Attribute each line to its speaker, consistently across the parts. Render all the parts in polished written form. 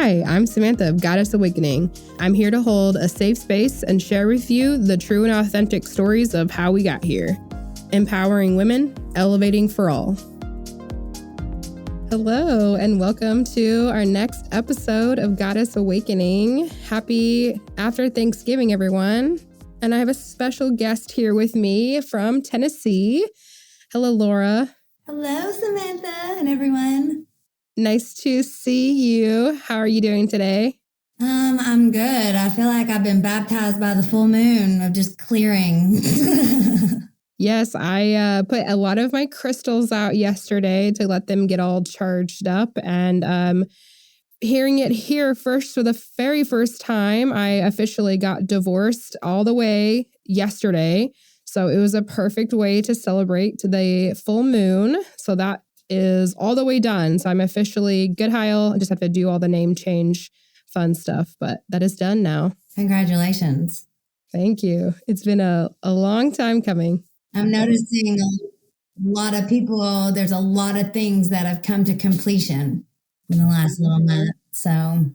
Speaker 1: Hi, I'm Samantha of Goddess Awakening. I'm here to hold a safe space and share with you the true and authentic stories of how we got here. Empowering women, elevating for all. Hello, and welcome to our next episode of Goddess Awakening. Happy after Thanksgiving, everyone. And I have a special guest here with me from Tennessee. Hello, Laura.
Speaker 2: Hello, Samantha and everyone.
Speaker 1: Nice to see you. How are you doing today?
Speaker 2: I'm good. I feel like I've been baptized by the full moon of just clearing.
Speaker 1: Yes, I put a lot of my crystals out yesterday to let them get all charged up. And hearing it here first for the very first time, I officially got divorced all the way yesterday. So it was a perfect way to celebrate the full moon. So that is all the way done. So I'm officially good heil. I just have to do all the name change fun stuff, but that is done now.
Speaker 2: Congratulations.
Speaker 1: Thank you. It's been a long time coming.
Speaker 2: I'm noticing a lot of people, there's a lot of things that have come to completion in the last little month. So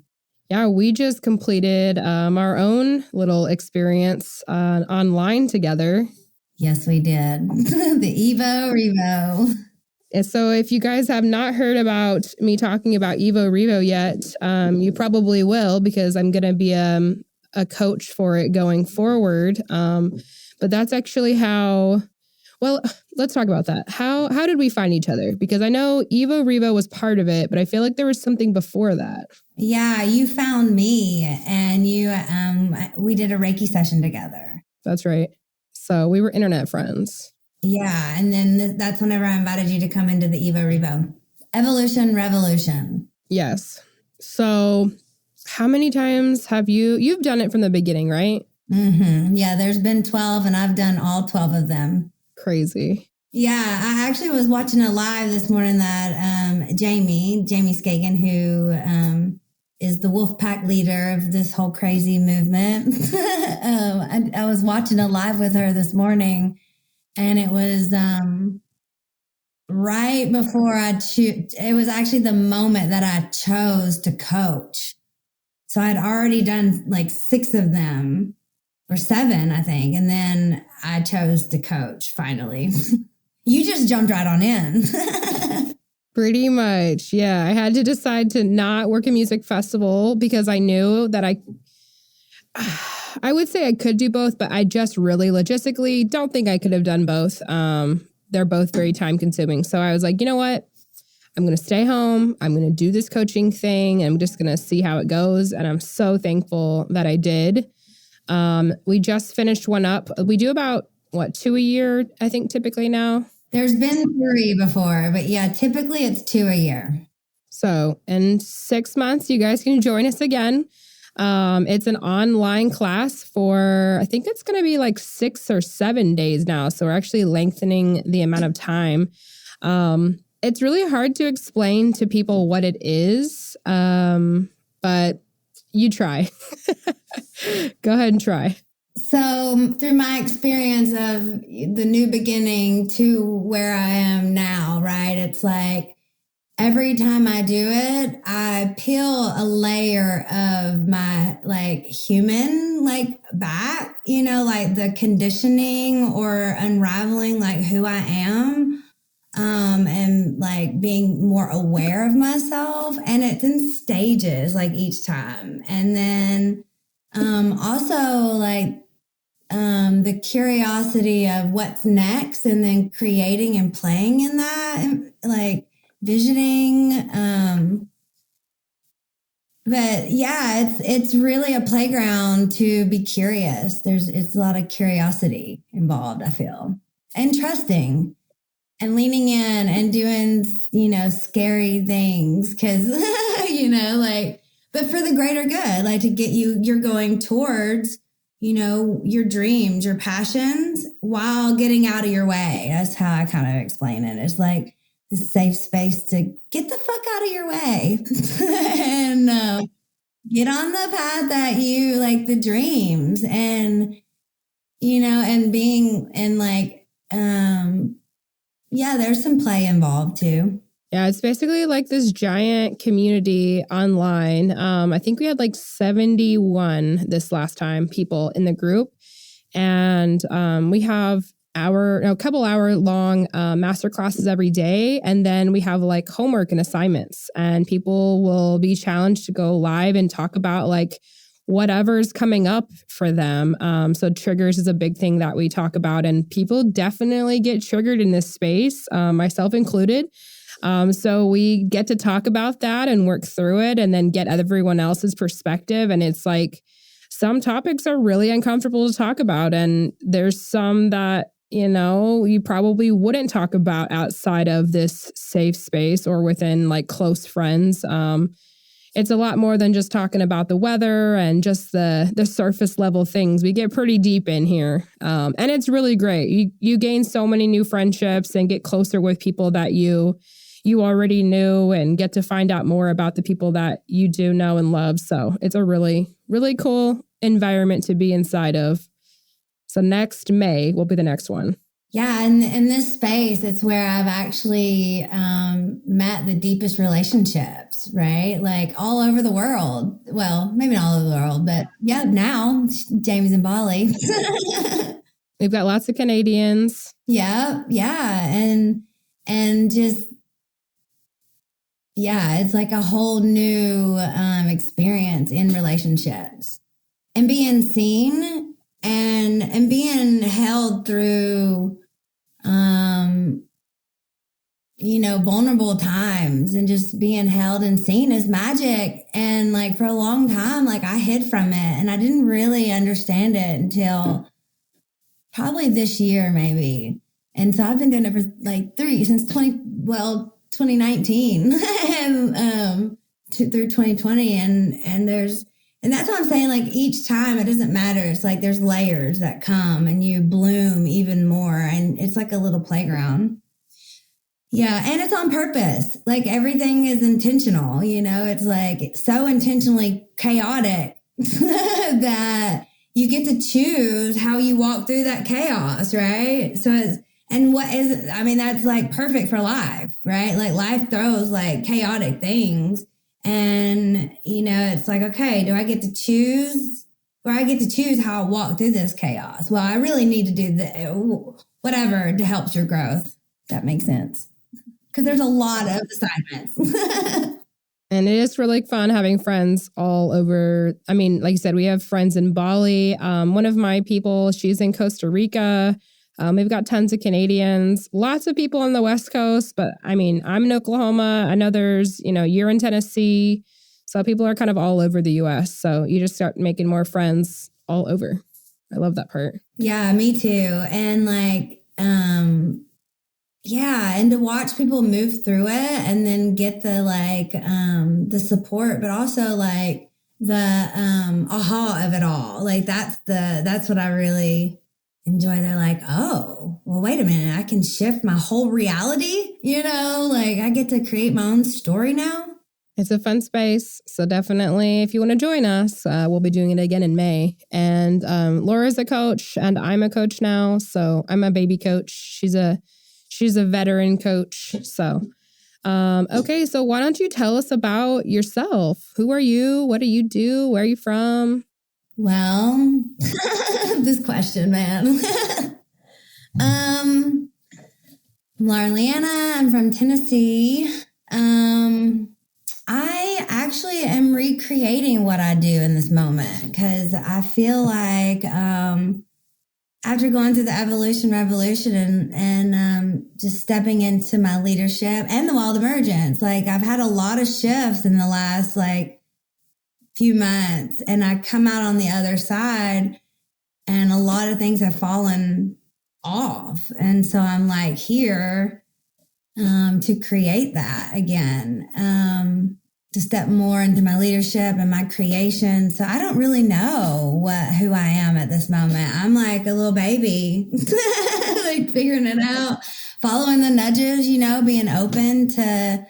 Speaker 1: yeah, we just completed our own little experience online together.
Speaker 2: Yes, we did. The Evo Revo.
Speaker 1: And so if you guys have not heard about me talking about Evo Revo yet, you probably will, because I'm going to be a coach for it going forward. But that's actually how, well, let's talk about that. How did we find each other? Because I know Evo Revo was part of it, but I feel like there was something before that.
Speaker 2: Yeah, you found me and we did a Reiki session together.
Speaker 1: That's right. So we were internet friends.
Speaker 2: Yeah, and then that's whenever I invited you to come into the Evo Revo. Evolution Revolution.
Speaker 1: Yes. So how many times have you've done it from the beginning, right?
Speaker 2: Mm-hmm. Yeah, there's been 12 and I've done all 12 of them.
Speaker 1: Crazy.
Speaker 2: Yeah, I actually was watching a live this morning that Jamie Skagen, who is the Wolfpack leader of this whole crazy movement. I was watching a live with her this morning. And it was right before it was actually the moment that I chose to coach. So I'd already done like 6 of them, or 7, I think. And then I chose to coach finally. You just jumped right on in.
Speaker 1: Pretty much. Yeah. I had to decide to not work a music festival because I knew that I would say I could do both, but I just really logistically don't think I could have done both. They're both very time consuming. So I was like, you know what? I'm going to stay home. I'm going to do this coaching thing. I'm just going to see how it goes. And I'm so thankful that I did. We just finished one up. We do about 2 a year, I think, typically now.
Speaker 2: There's been 3 before, but yeah, typically it's 2 a year.
Speaker 1: So in 6 months, you guys can join us again. It's an online class for, I think it's going to be like 6 or 7 days now. So we're actually lengthening the amount of time. It's really hard to explain to people what it is. But you try. Go ahead and try.
Speaker 2: So through my experience of the new beginning to where I am now, right? It's like every time I do it, I peel a layer of my like human like back, like the conditioning or unraveling like who I am, and like being more aware of myself. And it's in stages like each time. And then also like the curiosity of what's next, and then creating and playing in that, and like visioning. But yeah, it's really a playground to be curious. It's a lot of curiosity involved, I feel, and trusting and leaning in and doing, scary things. 'Cause, but for the greater good, like to get you're going towards, your dreams, your passions, while getting out of your way. That's how I kind of explain it. It's like the safe space to get the fuck out of your way and get on the path that you like, the dreams, and, and being, and like, yeah, there's some play involved too.
Speaker 1: Yeah, it's basically like this giant community online. I think we had like 71 this last time people in the group. And we have a couple hour long master classes every day. And then we have like homework and assignments, and people will be challenged to go live and talk about like whatever's coming up for them. So triggers is a big thing that we talk about, and people definitely get triggered in this space, myself included. So we get to talk about that and work through it and then get everyone else's perspective. And it's like, some topics are really uncomfortable to talk about. And there's some that, you probably wouldn't talk about outside of this safe space or within like close friends. It's a lot more than just talking about the weather and just the surface level things. We get pretty deep in here. And it's really great. You gain so many new friendships and get closer with people that you already knew, and get to find out more about the people that you do know and love. So it's a really, really cool environment to be inside of. So next May will be the next one.
Speaker 2: Yeah, and in this space, it's where I've actually met the deepest relationships, right? Like all over the world. Well, maybe not all over the world, but yeah, now Jamie's in Bali.
Speaker 1: We've got lots of Canadians.
Speaker 2: Yeah. And just, yeah, it's like a whole new experience in relationships, and being seen and being held through, vulnerable times, and just being held and seen is magic. And like for a long time, like I hid from it, and I didn't really understand it until probably this year, maybe. And so I've been doing it for like since 2019 and through 2020, and that's what I'm saying. Like each time, it doesn't matter. It's like there's layers that come, and you bloom even more, and it's like a little playground. Yeah, and it's on purpose. Like everything is intentional. It's like so intentionally chaotic that you get to choose how you walk through that chaos, right? So that's like perfect for life, right? Like life throws like chaotic things, and it's like, okay, do I get to choose, or I get to choose how I walk through this chaos? Well, I really need to do whatever to help your growth. That makes sense, because there's a lot of assignments.
Speaker 1: And it is really fun having friends all over. I mean, like you said, we have friends in Bali. One of my people, she's in Costa Rica. We've got tons of Canadians, lots of people on the West Coast, but I mean, I'm in Oklahoma. I know there's, you're in Tennessee. So people are kind of all over the US. So you just start making more friends all over. I love that part.
Speaker 2: Yeah, me too. And like, and to watch people move through it, and then get the support, but also like the aha of it all. Like that's what I really enjoy. They're like, oh, well, wait a minute, I can shift my whole reality, like I get to create my own story now.
Speaker 1: It's a fun space. So definitely, if you want to join us, we'll be doing it again in May. And Laura's a coach, and I'm a coach now. So I'm a baby coach. She's a veteran coach. So, okay. So why don't you tell us about yourself? Who are you? What do you do? Where are you from?
Speaker 2: Well, this question, man. I'm Laura Leanna. I'm from Tennessee. I actually am recreating what I do in this moment, because I feel like after going through the revolution and just stepping into my leadership and the wild emergence, like I've had a lot of shifts in the last few months, and I come out on the other side, and a lot of things have fallen off. And so I'm like here to create that again, to step more into my leadership and my creation. So I don't really know who I am at this moment. I'm like a little baby, like figuring it out, following the nudges, being open to,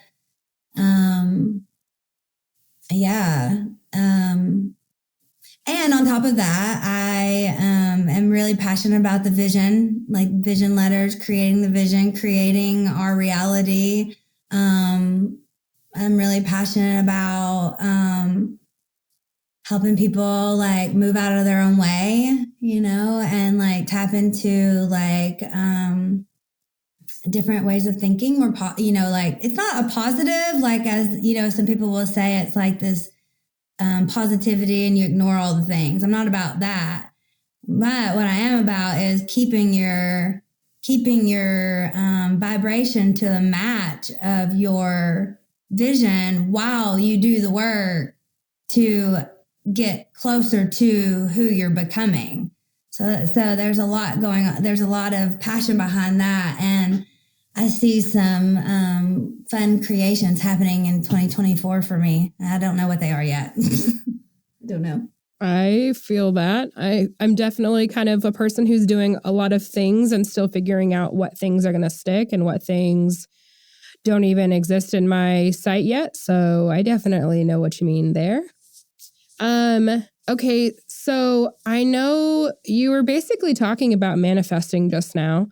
Speaker 2: and on top of that, I am really passionate about the vision, like vision letters, creating the vision, creating our reality, I'm really passionate about helping people like move out of their own way, you know, and like tap into like different ways of thinking or, you know, like it's not a positive, like as, you know, some people will say it's like this positivity and you ignore all the things. I'm not about that. But what I am about is keeping your vibration to the match of your vision while you do the work to get closer to who you're becoming. So there's a lot going on. There's a lot of passion behind that. And I see some fun creations happening in 2024 for me. I don't know what they are yet. I don't know.
Speaker 1: I feel that. I'm definitely kind of a person who's doing a lot of things and still figuring out what things are going to stick and what things don't even exist in my sight yet. So I definitely know what you mean there. Okay, so I know you were basically talking about manifesting just now.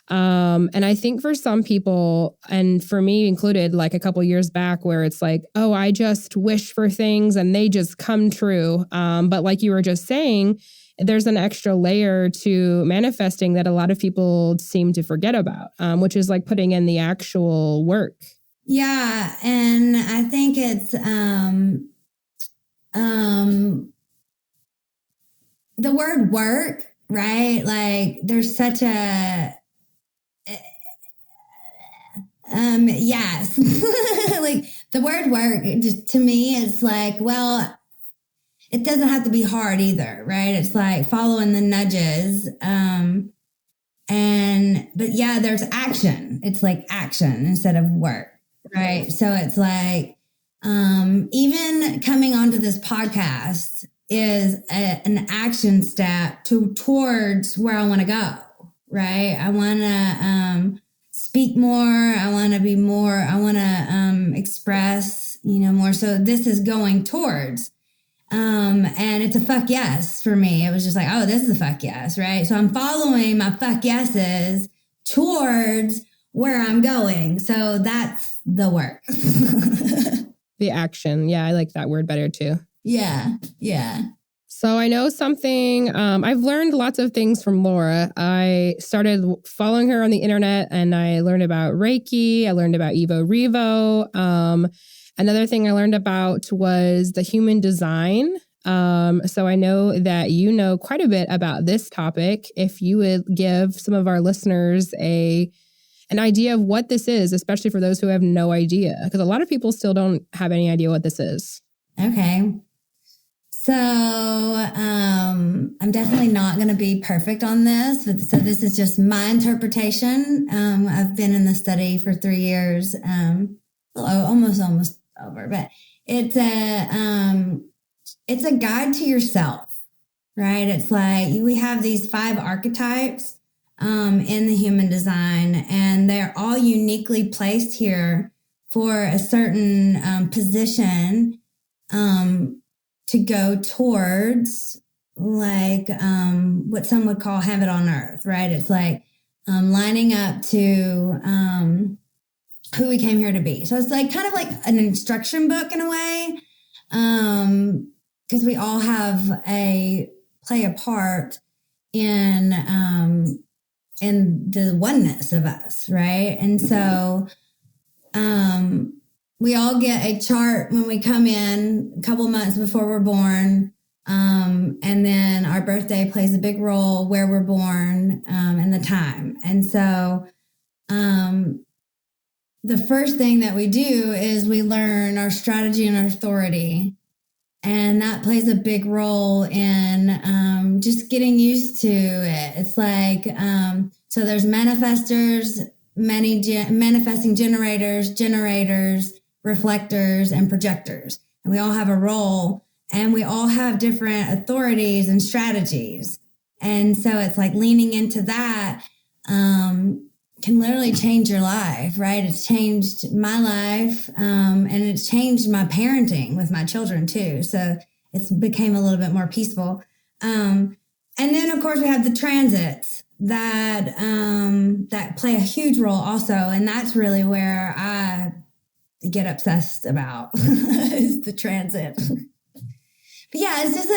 Speaker 1: And I think for some people, and for me included, like a couple years back where it's like, oh, I just wish for things and they just come true. But like you were just saying, there's an extra layer to manifesting that a lot of people seem to forget about, which is like putting in the actual work.
Speaker 2: Yeah. And I think it's, the word work, right? Like there's such a, yes, like the word work, it just to me, it's like, well, it doesn't have to be hard either, right? It's like following the nudges. But yeah, there's action. It's like action instead of work, right? So it's like, even coming onto this podcast is an action step towards where I want to go, right? I want to, speak more. I want to be more. I want to express, you know, more. So this is going towards, and it's a fuck yes for me. It was just like, oh, this is a fuck yes, right? So I'm following my fuck yeses towards where I'm going. So that's the work.
Speaker 1: The action. Yeah, I like that word better too.
Speaker 2: Yeah, yeah.
Speaker 1: So I know something, I've learned lots of things from Laura. I started following her on the internet and I learned about Reiki. I learned about Evo Revo. Another thing I learned about was the human design. So I know that you know quite a bit about this topic. If you would give some of our listeners an idea of what this is, especially for those who have no idea, because a lot of people still don't have any idea what this is.
Speaker 2: Okay. So I'm definitely not going to be perfect on this. So this is just my interpretation. I've been in the study for 3 years, almost over, but it's a guide to yourself, right? It's like we have these 5 archetypes in the human design, and they're all uniquely placed here for a certain position to go towards, like what some would call heaven on earth, right? It's like lining up to who we came here to be. So it's like kind of like an instruction book in a way, because we all have play a part in the oneness of us, right? And so we all get a chart when we come in a couple months before we're born. And then our birthday plays a big role where we're born and the time. And so the first thing that we do is we learn our strategy and our authority. And that plays a big role in just getting used to it. It's like, so there's manifestors, manifesting generators, reflectors, and projectors. And we all have a role, and we all have different authorities and strategies. And so it's like leaning into that can literally change your life, right? It's changed my life, and it's changed my parenting with my children too. So it's became a little bit more peaceful. And then of course we have the transits that play a huge role also. And that's really where I get obsessed about is the transit. But yeah, it's just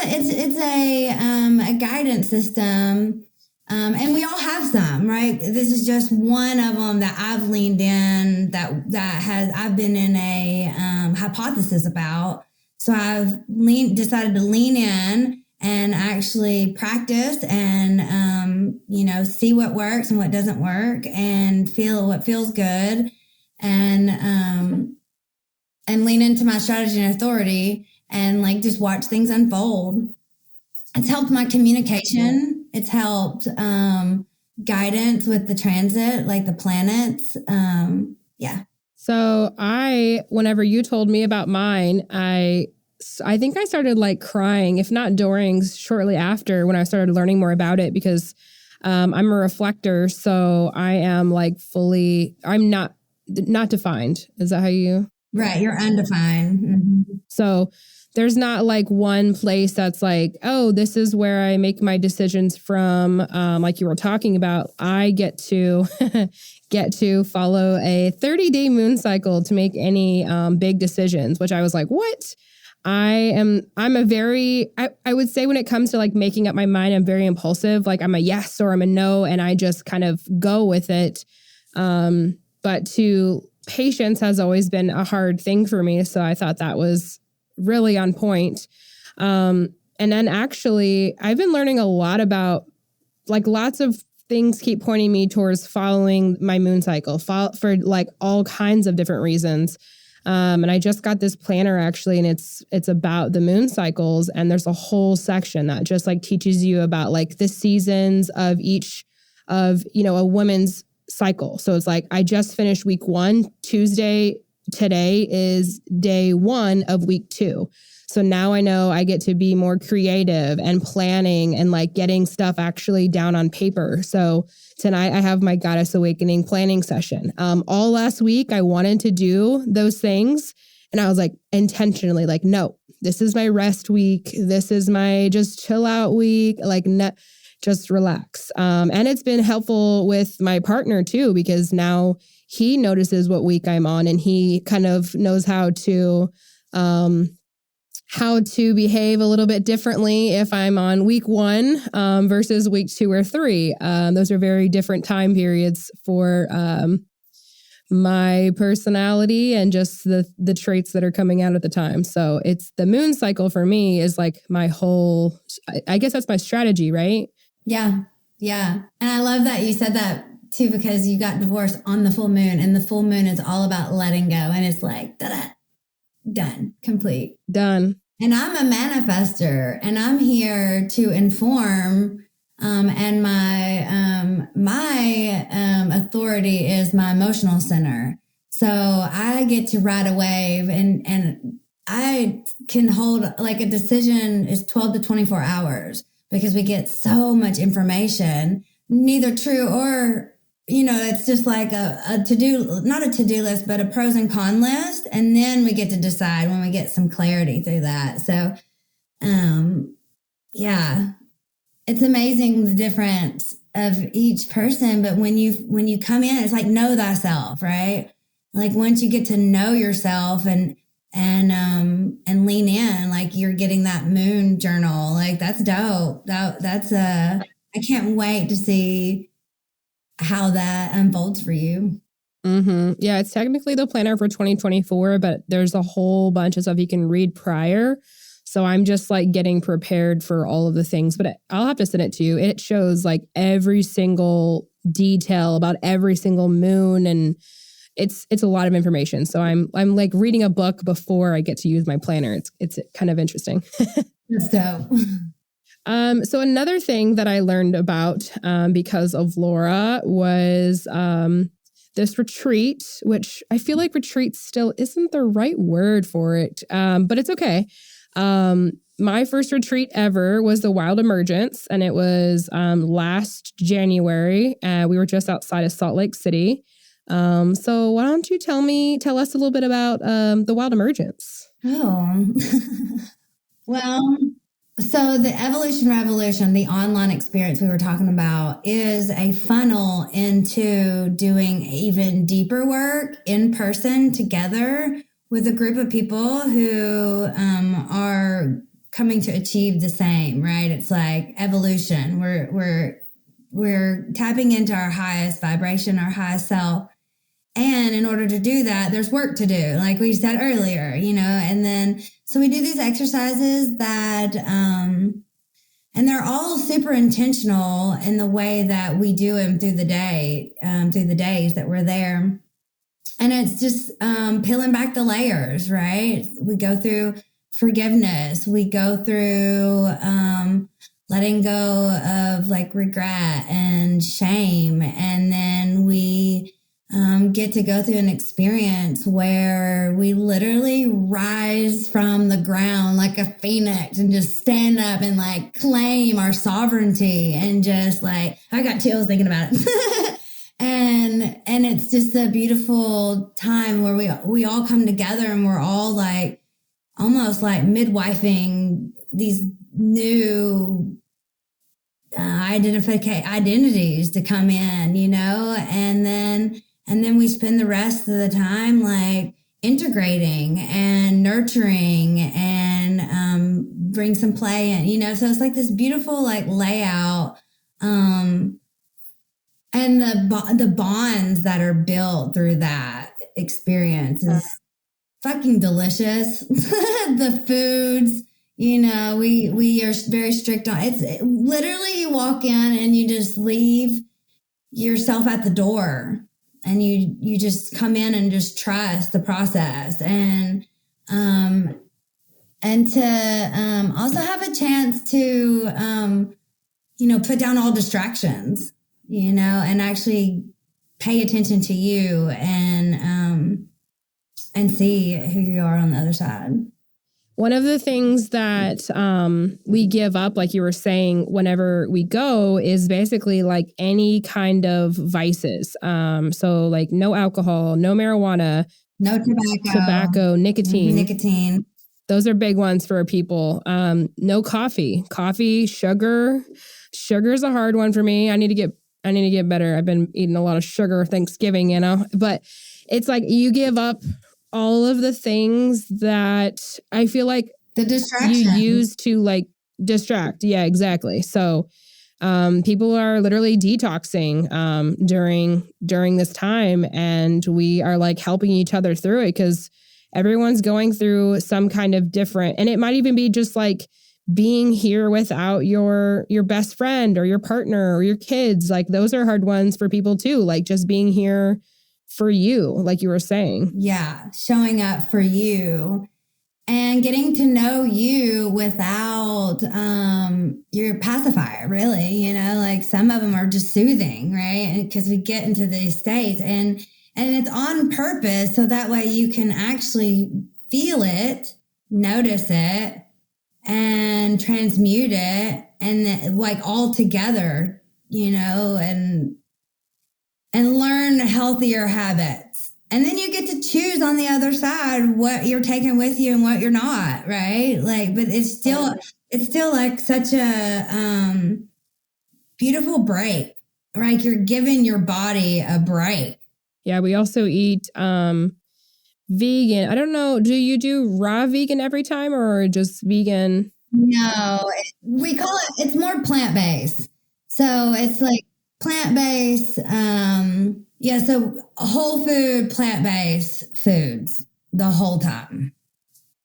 Speaker 2: a guidance system. And we all have some, right? This is just one of them that I've leaned in I've been in a hypothesis about. So I've decided to lean in and actually practice and, see what works and what doesn't work and feel what feels good and lean into my strategy and authority and like just watch things unfold. It's helped my communication. It's helped guidance with the transit, like the planets. Yeah.
Speaker 1: So whenever you told me about mine, I think I started like crying, if not during, shortly after when I started learning more about it, because I'm a reflector. So I am like I'm not defined. Is that how you?
Speaker 2: Right. You're undefined. Mm-hmm.
Speaker 1: So there's not like one place that's like, oh, this is where I make my decisions from. Like you were talking about, I get to follow a 30-day moon cycle to make any big decisions, which I was like, what? I'm a very, I would say when it comes to like making up my mind, I'm very impulsive. Like I'm a yes or I'm a no, and I just kind of go with it. But patience has always been a hard thing for me. So I thought that was really on point. And then actually I've been learning a lot about like lots of things keep pointing me towards following my moon cycle for like all kinds of different reasons. And I just got this planner actually, and it's about the moon cycles. And there's a whole section that just like teaches you about like the seasons of each of, a woman's cycle. So it's like, I just finished week 1 Tuesday. Today is day 1 of week 2. So now I know I get to be more creative and planning and like getting stuff actually down on paper. So tonight I have my Goddess Awakening planning session. All last week I wanted to do those things. And I was like intentionally like, no, this is my rest week. This is my just chill out week. Like, just relax. And it's been helpful with my partner too, because now he notices what week I'm on and he kind of knows how to behave a little bit differently if I'm on week 1 versus week 2 or 3. Those are very different time periods for my personality and just the traits that are coming out at the time. So it's the moon cycle for me is like my whole, I guess that's my strategy, right?
Speaker 2: Yeah. Yeah. And I love that you said that too, because you got divorced on the full moon, and the full moon is all about letting go. And it's like, da-da, done, complete.
Speaker 1: Done.
Speaker 2: And I'm a manifester, and I'm here to inform. And my authority is my emotional center. So I get to ride a wave, and I can hold like a decision is 12 to 24 hours because we get so much information, neither true or, it's just like a to-do, not a to-do list, but a pros and con list. And then we get to decide when we get some clarity through that. So, yeah, it's amazing the difference of each person. But when you come in, it's like, know thyself, right? Like once you get to know yourself and lean in, like you're getting that moon journal, like that's dope. I can't wait to see how that unfolds for you.
Speaker 1: Mm-hmm. Yeah, it's technically the planner for 2024, but there's a whole bunch of stuff you can read prior. So I'm just like getting prepared for all of the things, but I'll have to send it to you. It shows like every single detail about every single moon, and it's a lot of information. So I'm like reading a book before I get to use my planner. It's kind of interesting.
Speaker 2: That's dope.
Speaker 1: So another thing that I learned about because of Laura was this retreat, which I feel like retreat still isn't the right word for it, but it's okay. My first retreat ever was the Wild Emergence, and it was last January. We were just outside of Salt Lake City. So why don't you tell us a little bit about the Wild Emergence?
Speaker 2: Oh, well, So the Evolution Revolution, the online experience we were talking about, is a funnel into doing even deeper work in person together with a group of people who are coming to achieve the same, right? It's like evolution. We're tapping into our highest vibration, our highest self. And in order to do that, there's work to do, like we said earlier, and then so we do these exercises that, and they're all super intentional in the way that we do them through the day, through the days that we're there. And it's just peeling back the layers, right? We go through forgiveness. We go through letting go of like regret and shame. And then we get to go through an experience where we literally rise from the ground like a phoenix and just stand up and like claim our sovereignty and just like, I got chills thinking about it. And it's just a beautiful time where we all come together and we're all like almost like midwifing these new identities to come in, and then we spend the rest of the time like integrating and nurturing and bring some play in, so it's like this beautiful like layout, and the bonds that are built through that experience is fucking delicious. The foods, we are very strict on literally you walk in and you just leave yourself at the door and you just come in and just trust the process and to also have a chance to put down all distractions, and actually pay attention to you and see who you are on the other side.
Speaker 1: One of the things that we give up, like you were saying, whenever we go is basically like any kind of vices. So like no alcohol, no marijuana,
Speaker 2: no
Speaker 1: tobacco, nicotine.
Speaker 2: Nicotine.
Speaker 1: Those are big ones for people. No coffee, sugar. Sugar's a hard one for me. I need to get better. I've been eating a lot of sugar Thanksgiving, but it's like you give up all of the things that I feel like
Speaker 2: the distraction
Speaker 1: you use to like distract. Yeah, exactly. So people are literally detoxing during this time, and we are like helping each other through it because everyone's going through some kind of different, and it might even be just like being here without your best friend or your partner or your kids. Like those are hard ones for people too. Like just being here for you, like you were saying.
Speaker 2: Yeah, showing up for you and getting to know you without your pacifier, really, like some of them are just soothing, right? Because we get into these states and it's on purpose so that way you can actually feel it, notice it, and transmute it, and like all together, and learn healthier habits. And then you get to choose on the other side what you're taking with you and what you're not, right? Like, but it's still like such a beautiful break. Like you're giving your body a break.
Speaker 1: Yeah, we also eat vegan. I don't know, do you do raw vegan every time or just vegan?
Speaker 2: No, we call it's more plant-based. So it's like plant-based, so whole food, plant-based foods the whole time.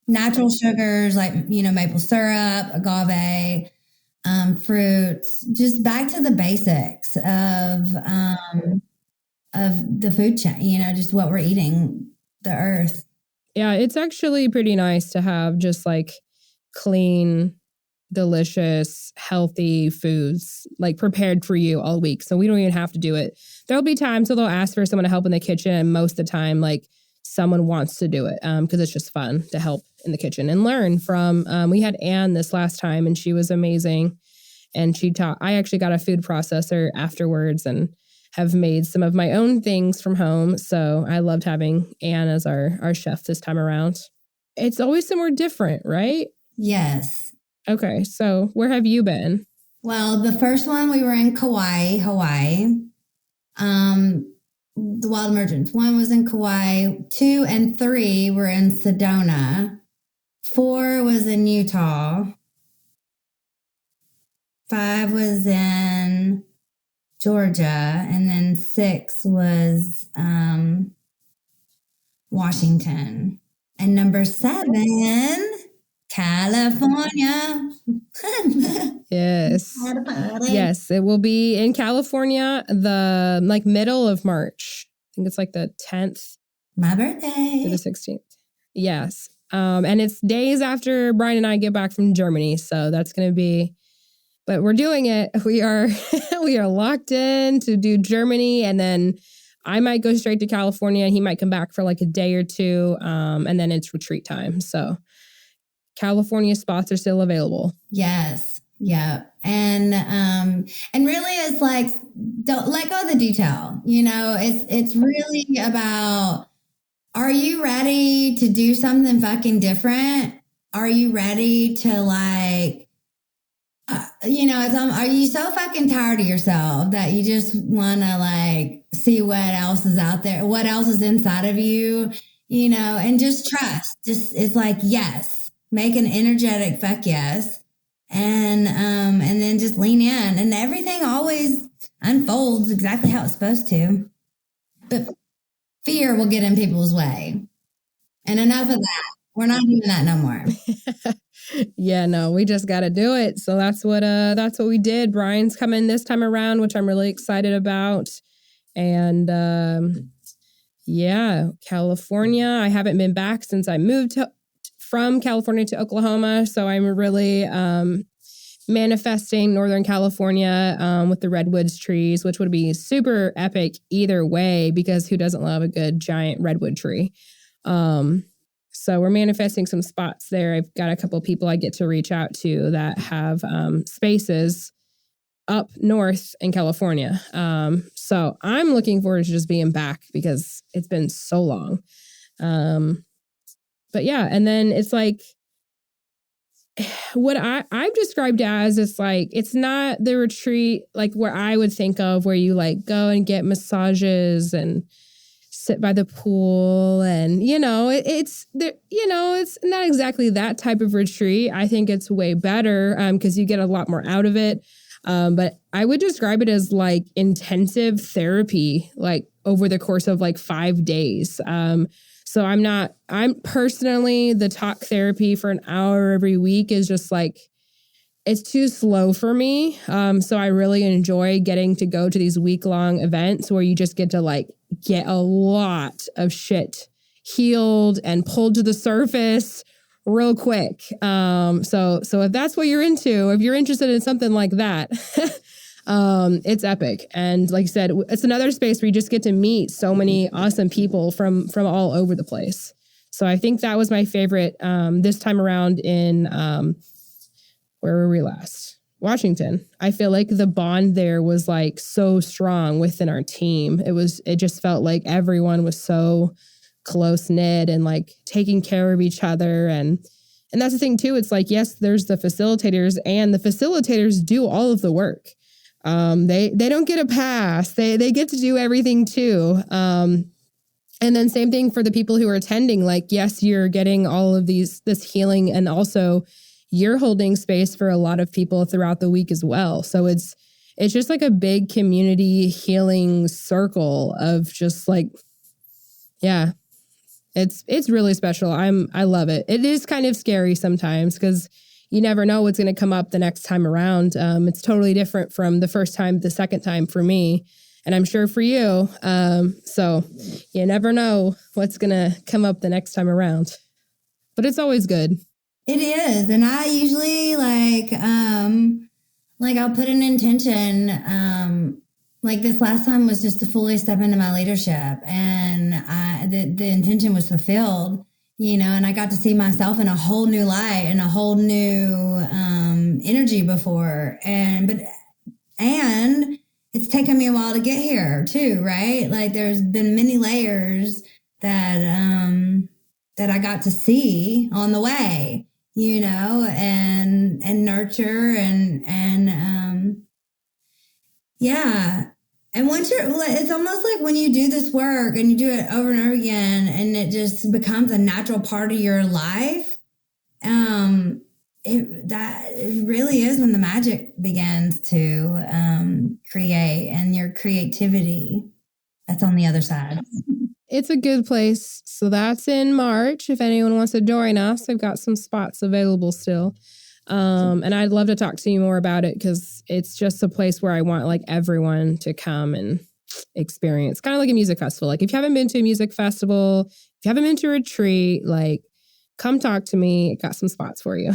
Speaker 2: Natural sugars like, maple syrup, agave, fruits, just back to the basics of the food chain, just what we're eating, the earth.
Speaker 1: Yeah, it's actually pretty nice to have just like clean, delicious, healthy foods like prepared for you all week. So we don't even have to do it. There'll be times where they'll ask for someone to help in the kitchen. And most of the time, like someone wants to do it because it's just fun to help in the kitchen and learn from. We had Anne this last time and she was amazing. And she taught, I actually got a food processor afterwards and have made some of my own things from home. So I loved having Anne as our chef this time around. It's always somewhere different, right?
Speaker 2: Yes.
Speaker 1: Okay, so where have you been?
Speaker 2: Well, the first one we were in Kauai, Hawaii. The Wild Emergence. One was in Kauai. 2 and 3 were in Sedona. 4 was in Utah. 5 was in Georgia, and then 6 was Washington. And number 7, California.
Speaker 1: Yes. Yes, it will be in California the middle of March. I think it's like the 10th
Speaker 2: My
Speaker 1: to
Speaker 2: birthday.
Speaker 1: the 16th. Yes. And it's days after Brian and I get back from Germany, so that's going to be, but we're doing it. We are we are locked in to do Germany, and then I might go straight to California and he might come back for like a day or two, and then it's retreat time. So California spots are still available.
Speaker 2: Yes. Yeah. And really it's like, don't let go of the detail. You know, it's really about, are you ready to do something fucking different? Are you ready to like, are you so fucking tired of yourself that you just want to like see what else is out there, what else is inside of you, and just trust. Just, it's like, yes, make an energetic fuck yes. And then just lean in, and everything always unfolds exactly how it's supposed to. But fear will get in people's way. And enough of that. We're not doing that no more.
Speaker 1: Yeah, no, we just got to do it. So that's what we did. Brian's coming this time around, which I'm really excited about. And yeah, California. I haven't been back since I moved from California to Oklahoma. So I'm really manifesting Northern California with the redwoods trees, which would be super epic either way, because who doesn't love a good giant redwood tree? So we're manifesting some spots there. I've got a couple of people I get to reach out to that have spaces up north in California. So I'm looking forward to just being back because it's been so long. But yeah, and then it's like what I've described as, it's like, it's not the retreat like where I would think of, where you like go and get massages and sit by the pool, and it's there, it's not exactly that type of retreat. I think it's way better because you get a lot more out of it. But I would describe it as like intensive therapy, like over the course of like 5 days. So I'm personally, the talk therapy for an hour every week is just like, it's too slow for me. So I really enjoy getting to go to these week-long events where you just get to like get a lot of shit healed and pulled to the surface real quick. So if that's what you're into, if you're interested in something like that, it's epic. And like I said, it's another space where you just get to meet so many awesome people from all over the place. So I think that was my favorite this time around in where were we last? Washington. I feel like the bond there was like so strong within our team. It just felt like everyone was so close knit and like taking care of each other. And that's the thing too. It's like, yes, there's the facilitators, and the facilitators do all of the work. They don't get a pass. They get to do everything too. And then same thing for the people who are attending. Like, yes, you're getting all of this healing, and also you're holding space for a lot of people throughout the week as well. So it's just like a big community healing circle of just like, yeah, it's really special. I love it. It is kind of scary sometimes because you never know what's going to come up the next time around. It's totally different from the first time, the second time for me, and I'm sure for you. So you never know what's going to come up the next time around, but it's always good.
Speaker 2: It is. And I usually like I'll put an intention, like this last time was just to fully step into my leadership, and the intention was fulfilled, and I got to see myself in a whole new light and a whole new energy before. And it's taken me a while to get here too, right? Like there's been many layers that I got to see on the way. and nurture and yeah. And once it's almost like when you do this work and you do it over and over again and it just becomes a natural part of your life. It really is when the magic begins to create, and your creativity that's on the other side.
Speaker 1: It's a good place. So that's in March. If anyone wants to join us, I've got some spots available still. And I'd love to talk to you more about it because it's just a place where I want like everyone to come and experience, kind of like a music festival. Like if you haven't been to a music festival, if you haven't been to a retreat, like come talk to me. I got some spots for you.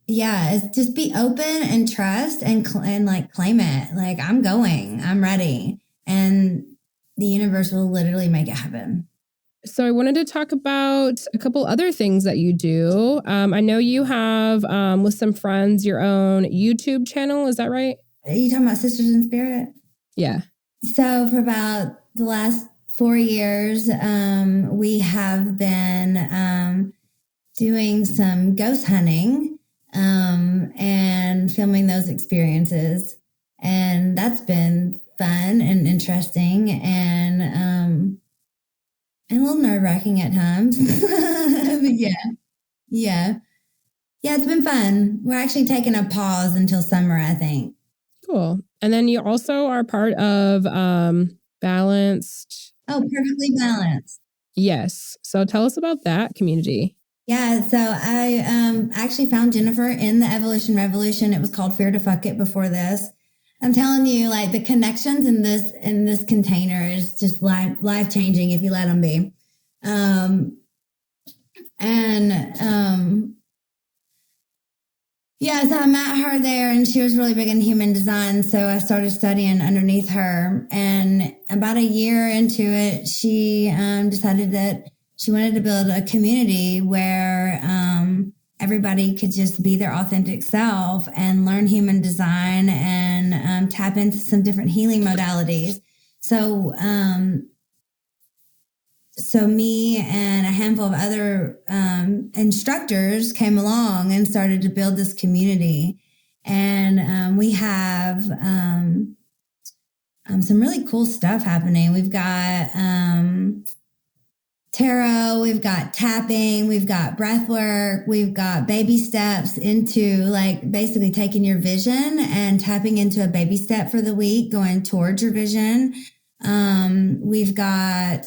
Speaker 2: Yeah, it's just be open and trust and like claim it. Like I'm ready. And the universe will literally make it happen.
Speaker 1: So I wanted to talk about a couple other things that you do. I know you have, with some friends, your own YouTube channel. Is that right?
Speaker 2: Are you talking about Sisters in Spirit?
Speaker 1: Yeah.
Speaker 2: So for about the last 4 years, we have been doing some ghost hunting and filming those experiences. And that's been fun and interesting and a little nerve-wracking at times. But yeah, it's been fun. We're actually taking a pause until summer, I think.
Speaker 1: Cool. And then you also are part of Balanced.
Speaker 2: Oh, Perfectly Balanced.
Speaker 1: Yes. So tell us about that community.
Speaker 2: Yeah, so I actually found Jennifer in the Evolution Revolution. It was called Fear to Fuck It before this. I'm telling you, like the connections in this container is just life changing if you let them be. Yeah, so I met her there and she was really big in human design. So I started studying underneath her. And about a year into it, she decided that she wanted to build a community where everybody could just be their authentic self and learn human design and tap into some different healing modalities. So me and a handful of other instructors came along and started to build this community. And we have some really cool stuff happening. We've got tarot, we've got tapping, we've got breath work, we've got baby steps into like basically taking your vision and tapping into a baby step for the week, going towards your vision. We've got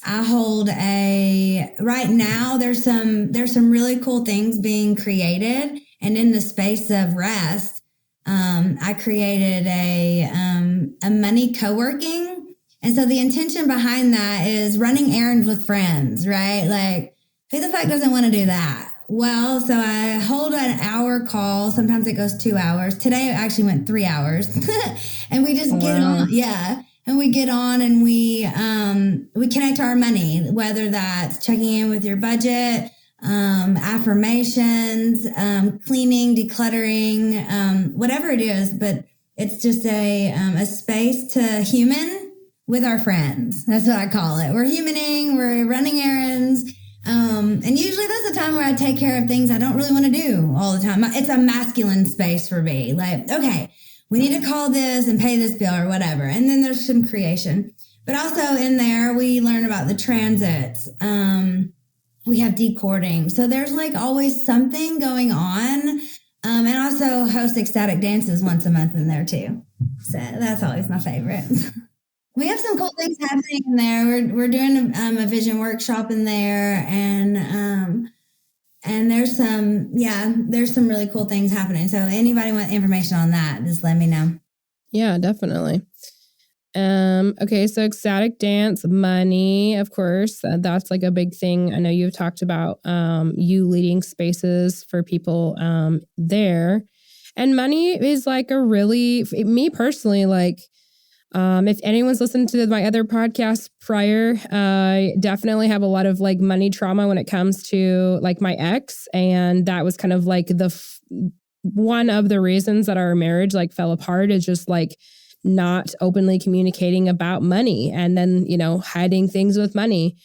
Speaker 2: I hold right now there's some really cool things being created, and in the space of rest, I created a money co-working. And so the intention behind that is running errands with friends, right? Like, who the fuck doesn't want to do that? Well, so I hold an hour call. Sometimes it goes 2 hours. Today it actually went 3 hours. And we just get on. Yeah. And we get on and we connect to our money, whether that's checking in with your budget, affirmations, cleaning, decluttering, whatever it is. But it's just a space to human with our friends. That's what I call it. We're humaning, we're running errands. And usually that's the time where I take care of things I don't really want to do all the time. It's a masculine space for me. Like, okay, we need to call this and pay this bill or whatever. And then there's some creation. But also in there, we learn about the transits. We have decording. So there's like always something going on. And also host ecstatic dances once a month in there too. So that's always my favorite. We have some cool things happening in there. We're doing a vision workshop in there, and there's some really cool things happening. So anybody want information on that, just let me know.
Speaker 1: Yeah, definitely. Okay, so ecstatic dance, money, of course, that's like a big thing. I know you've talked about you leading spaces for people there, and money is like me personally, like. If anyone's listened to my other podcasts prior, I definitely have a lot of like money trauma when it comes to like my ex. And that was kind of like one of the reasons that our marriage like fell apart, is just like not openly communicating about money and then, hiding things with money.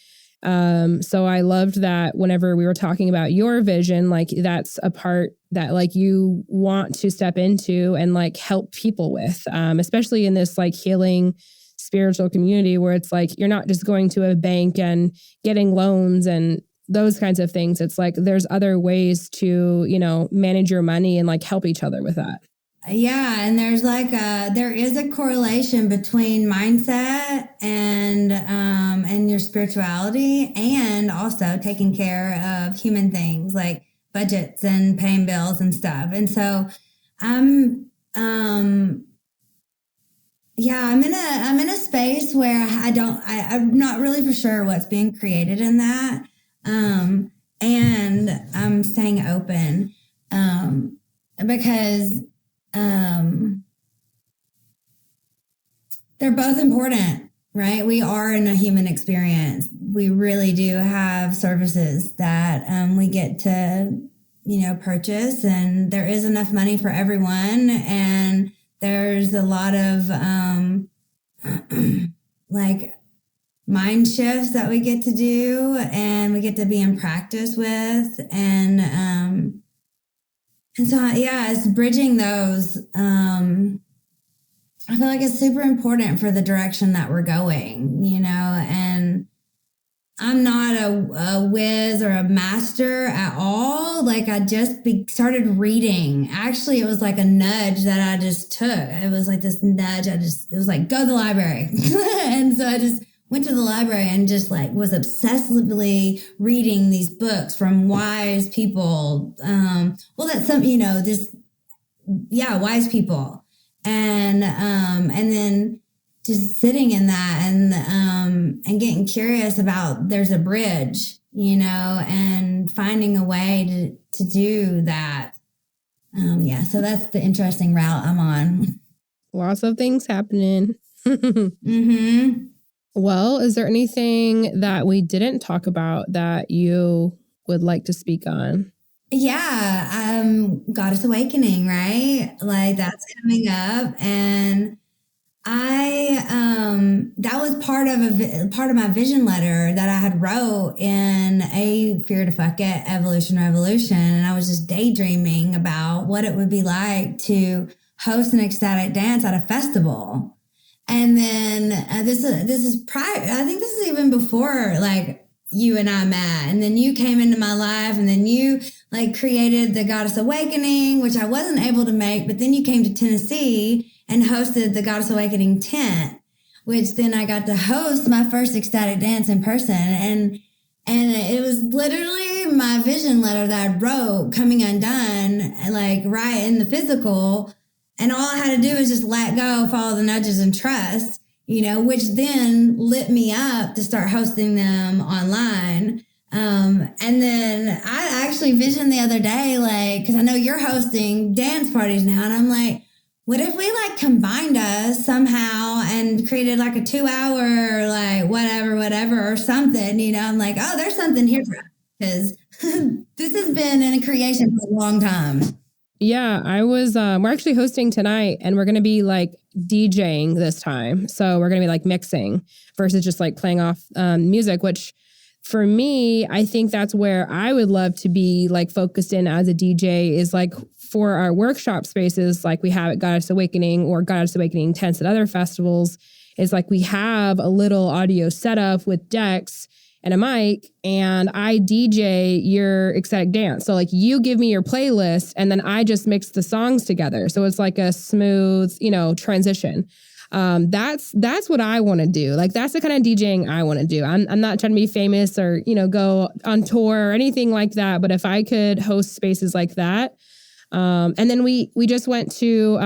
Speaker 1: So I loved that whenever we were talking about your vision, like that's a part that like you want to step into and like help people with, especially in this like healing spiritual community where it's like you're not just going to a bank and getting loans and those kinds of things. It's like there's other ways to, you know, manage your money and like help each other with that.
Speaker 2: Yeah, and there is a correlation between mindset and your spirituality, and also taking care of human things like budgets and paying bills and stuff. And so I'm I'm in a space where I'm not really for sure what's being created in that. And I'm staying open because they're both important, right? We are in a human experience. We really do have services that we get to, you know, purchase, and there is enough money for everyone. And there's a lot of like mind shifts that we get to do, and we get to be in practice with, and so yeah, it's bridging those. I feel like it's super important for the direction that we're going, you know, and I'm not a whiz or a master at all. Like I just started reading. Actually, it was like a nudge that I just took. It was like this nudge. It was like, go to the library. And so I just went to the library and just like was obsessively reading these books from wise people. That's some, you know, wise people. And then just sitting in that and getting curious about there's a bridge, you know, and finding a way to do that. So that's the interesting route I'm on.
Speaker 1: Lots of things happening. Mm-hmm. Well, is there anything that we didn't talk about that you would like to speak on?
Speaker 2: Yeah, Goddess Awakening, right? Like that's coming up, and that was part of my vision letter that I had wrote in a Fear to Fuck It Evolution Revolution, and I was just daydreaming about what it would be like to host an ecstatic dance at a festival. And then this is prior. I think this is even before like you and I met, and then you came into my life, and then you like created the Goddess Awakening, which I wasn't able to make, but then you came to Tennessee and hosted the Goddess Awakening tent, which then I got to host my first ecstatic dance in person. And it was literally my vision letter that I wrote coming undone, like right in the physical. And all I had to do was just let go, follow the nudges and trust, you know, which then lit me up to start hosting them online. And then I actually visioned the other day, like, cause I know you're hosting dance parties now. And I'm like, what if we like combined us somehow and created like a 2-hour, like whatever or something, you know? I'm like, oh, there's something here for us, because this has been in a creation for a long time.
Speaker 1: Yeah, I was, we're actually hosting tonight, and we're going to be like DJing this time. So we're going to be like mixing versus just like playing off music, which for me, I think that's where I would love to be like focused in as a DJ, is like for our workshop spaces, like we have at Goddess Awakening or Goddess Awakening tents at other festivals, is like we have a little audio setup with decks and a mic, and I DJ your ecstatic dance. So like you give me your playlist, and then I just mix the songs together. So it's like a smooth, you know, transition. That's what I want to do. Like that's the kind of DJing I want to do. I'm not trying to be famous or, you know, go on tour or anything like that. But if I could host spaces like that. And then we just went to,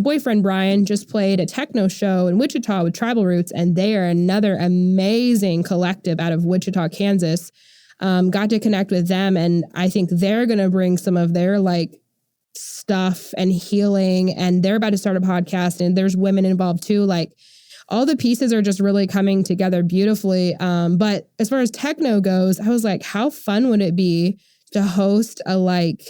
Speaker 1: boyfriend Brian just played a techno show in Wichita with Tribal Roots, and they are another amazing collective out of Wichita, Kansas. Got to connect with them, and I think they're going to bring some of their like stuff and healing, and they're about to start a podcast, and there's women involved too. Like all the pieces are just really coming together beautifully. But as far as techno goes, I was like, how fun would it be to host a like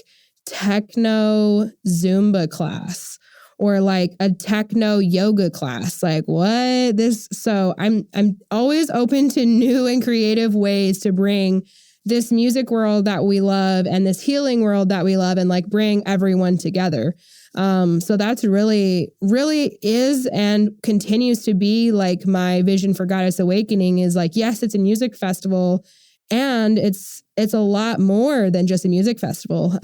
Speaker 1: techno Zumba class or like a techno yoga class. Like what this? So I'm always open to new and creative ways to bring this music world that we love and this healing world that we love and like bring everyone together. So that's really is and continues to be like my vision for Goddess Awakening is like, yes, it's a music festival and it's a lot more than just a music festival.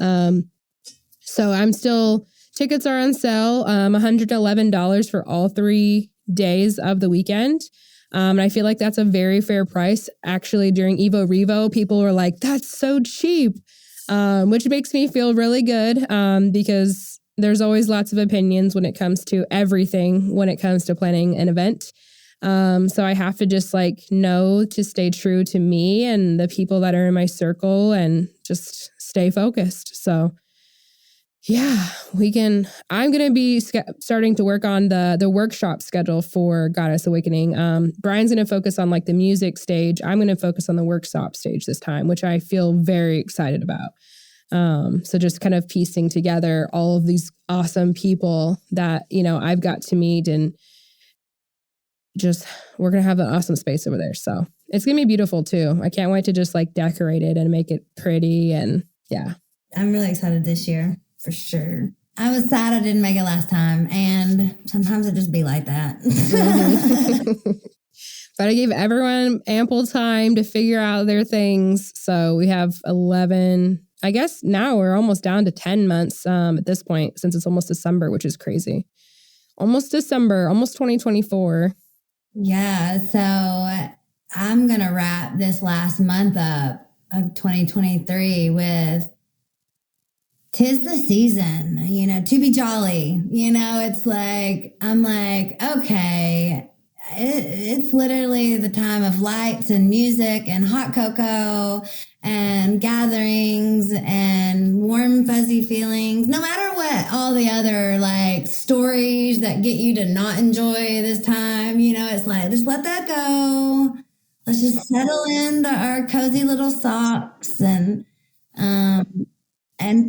Speaker 1: So I'm still, tickets are on sale, $111 for all 3 days of the weekend. And I feel like that's a very fair price. Actually, during Evo Revo, people were like, that's so cheap, which makes me feel really good because there's always lots of opinions when it comes to everything, when it comes to planning an event. So I have to just like know to stay true to me and the people that are in my circle and just stay focused. So yeah, I'm going to be starting to work on the workshop schedule for Goddess Awakening. Brian's going to focus on like the music stage. I'm going to focus on the workshop stage this time, which I feel very excited about. So just kind of piecing together all of these awesome people that, you know, I've got to meet and just, we're going to have an awesome space over there. So it's going to be beautiful too. I can't wait to just like decorate it and make it pretty. And yeah.
Speaker 2: I'm really excited this year. For sure. I was sad I didn't make it last time. And sometimes it just be like that.
Speaker 1: But I gave everyone ample time to figure out their things. So we have 11, I guess now we're almost down to 10 months at this point, since it's almost December, which is crazy. Almost December, almost 2024.
Speaker 2: Yeah. So I'm going to wrap this last month up of 2023 with 'tis the season, you know, to be jolly. You know, it's like, I'm like, okay, it's literally the time of lights and music and hot cocoa and gatherings and warm, fuzzy feelings. No matter what, all the other like stories that get you to not enjoy this time, you know, it's like, just let that go. Let's just settle into our cozy little socks and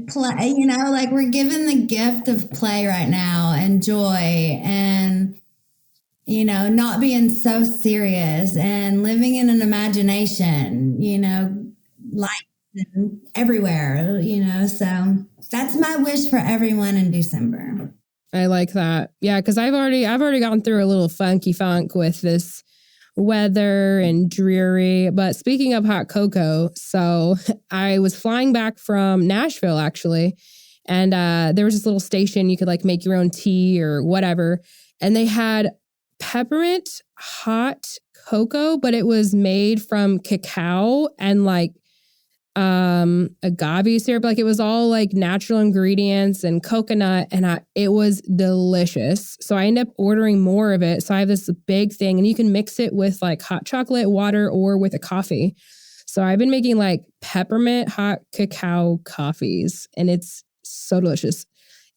Speaker 2: play, you know, like we're given the gift of play right now and joy and, you know, not being so serious and living in an imagination, you know, lights everywhere, you know, so that's my wish for everyone in December.
Speaker 1: I like that. Yeah. Cause I've already gone through a little funky funk with this weather and dreary. But speaking of hot cocoa, so I was flying back from Nashville actually, and there was this little station you could like make your own tea or whatever, and they had peppermint hot cocoa, but it was made from cacao and like agave syrup. Like it was all like natural ingredients and coconut, and it was delicious. So I ended up ordering more of it. So I have this big thing, and you can mix it with like hot chocolate, water, or with a coffee. So I've been making like peppermint hot cacao coffees, and it's so delicious.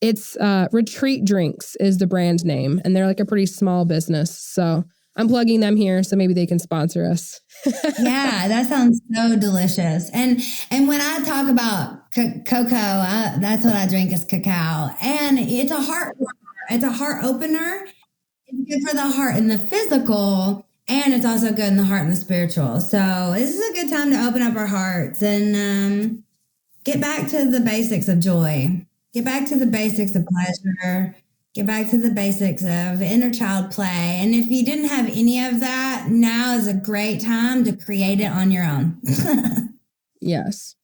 Speaker 1: It's Retreat Drinks is the brand name, and they're like a pretty small business. So I'm plugging them here, so maybe they can sponsor us.
Speaker 2: Yeah, that sounds so delicious. And when I talk about cocoa, that's what I drink is cacao. And it's a heart warmer. It's a heart opener. It's good for the heart and the physical, and it's also good in the heart and the spiritual. So this is a good time to open up our hearts and get back to the basics of joy. Get back to the basics of pleasure. Get back to the basics of inner child play. And if you didn't have any of that, now is a great time to create it on your own.
Speaker 1: Yes.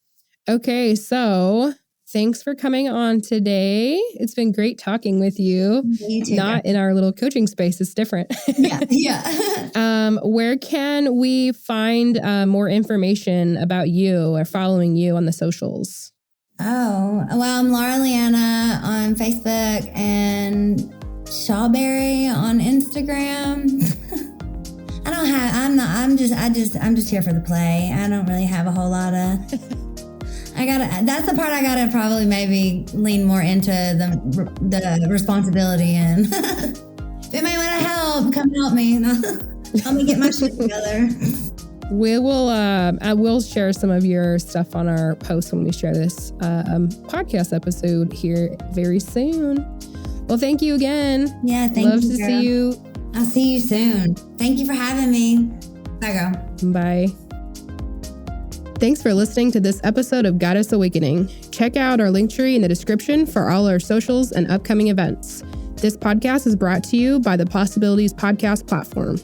Speaker 1: Okay, so thanks for coming on today. It's been great talking with you.
Speaker 2: You too.
Speaker 1: Not in our little coaching space. It's different.
Speaker 2: Yeah.
Speaker 1: Where can we find more information about you or following you on the socials?
Speaker 2: Oh, well, I'm Laura Leanna on Facebook and Shawberry on Instagram. I'm just here for the play. I don't really have a whole lot of, that's the part I gotta probably maybe lean more into the responsibility in. If you may want to help, come help me. Help me get my shit together.
Speaker 1: I will share some of your stuff on our post when we share this podcast episode here very soon. Well, thank you again.
Speaker 2: Yeah, thank
Speaker 1: Love
Speaker 2: you.
Speaker 1: to see you.
Speaker 2: I'll see you soon. Thank you for having me. Bye, girl.
Speaker 1: Bye. Thanks for listening to this episode of Goddess Awakening. Check out our link tree in the description for all our socials and upcoming events. This podcast is brought to you by the Possibilities Podcast platform.